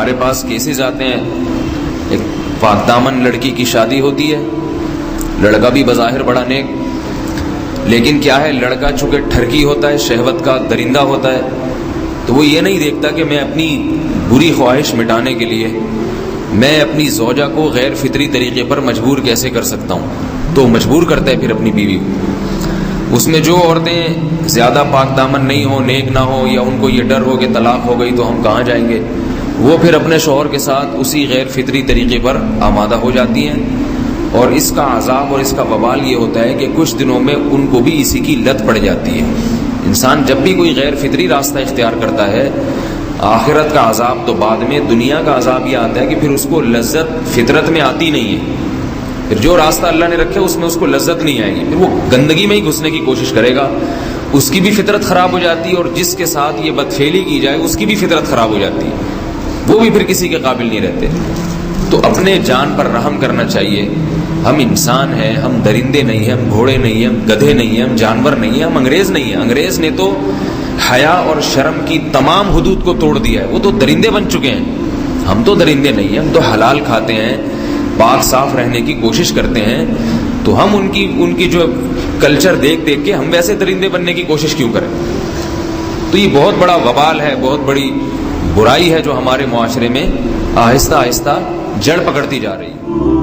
ہمارے پاس کیسز آتے ہیں، ایک پاک دامن لڑکی کی شادی ہوتی ہے، لڑکا بھی بظاہر بڑا نیک، لیکن کیا ہے، لڑکا چونکہ ٹھرکی ہوتا ہے، شہوت کا درندہ ہوتا ہے، تو وہ یہ نہیں دیکھتا کہ میں اپنی بری خواہش مٹانے کے لیے میں اپنی زوجہ کو غیر فطری طریقے پر مجبور کیسے کر سکتا ہوں، تو مجبور کرتا ہے پھر اپنی بیوی کو۔ اس میں جو عورتیں زیادہ پاک دامن نہیں ہوں، نیک نہ ہوں، یا ان کو یہ ڈر ہو کہ طلاق ہو گئی تو ہم کہاں جائیں گے، وہ پھر اپنے شوہر کے ساتھ اسی غیر فطری طریقے پر آمادہ ہو جاتی ہیں، اور اس کا عذاب اور اس کا وبال یہ ہوتا ہے کہ کچھ دنوں میں ان کو بھی اسی کی لت پڑ جاتی ہے۔ انسان جب بھی کوئی غیر فطری راستہ اختیار کرتا ہے، آخرت کا عذاب تو بعد میں، دنیا کا عذاب یہ آتا ہے کہ پھر اس کو لذت فطرت میں آتی نہیں ہے، پھر جو راستہ اللہ نے رکھے اس میں اس کو لذت نہیں آئے گی، پھر وہ گندگی میں ہی گھسنے کی کوشش کرے گا، اس کی بھی فطرت خراب ہو جاتی ہے، اور جس کے ساتھ یہ بدفعلی کی جائے اس کی بھی فطرت خراب ہو جاتی ہے، وہ بھی پھر کسی کے قابل نہیں رہتے۔ تو اپنے جان پر رحم کرنا چاہیے۔ ہم انسان ہیں، ہم درندے نہیں ہیں، ہم گھوڑے نہیں ہیں، ہم گدھے نہیں ہیں، ہم جانور نہیں ہیں، ہم انگریز نہیں ہیں۔ انگریز نے تو حیا اور شرم کی تمام حدود کو توڑ دیا ہے، وہ تو درندے بن چکے ہیں۔ ہم تو درندے نہیں ہیں، ہم تو حلال کھاتے ہیں، پاک صاف رہنے کی کوشش کرتے ہیں، تو ہم ان کی جو کلچر دیکھ کے ہم ویسے درندے بننے کی کوشش کیوں کریں؟ تو یہ بہت بڑا وبال ہے، بہت بڑی برائی ہے جو ہمارے معاشرے میں آہستہ آہستہ جڑ پکڑتی جا رہی ہے۔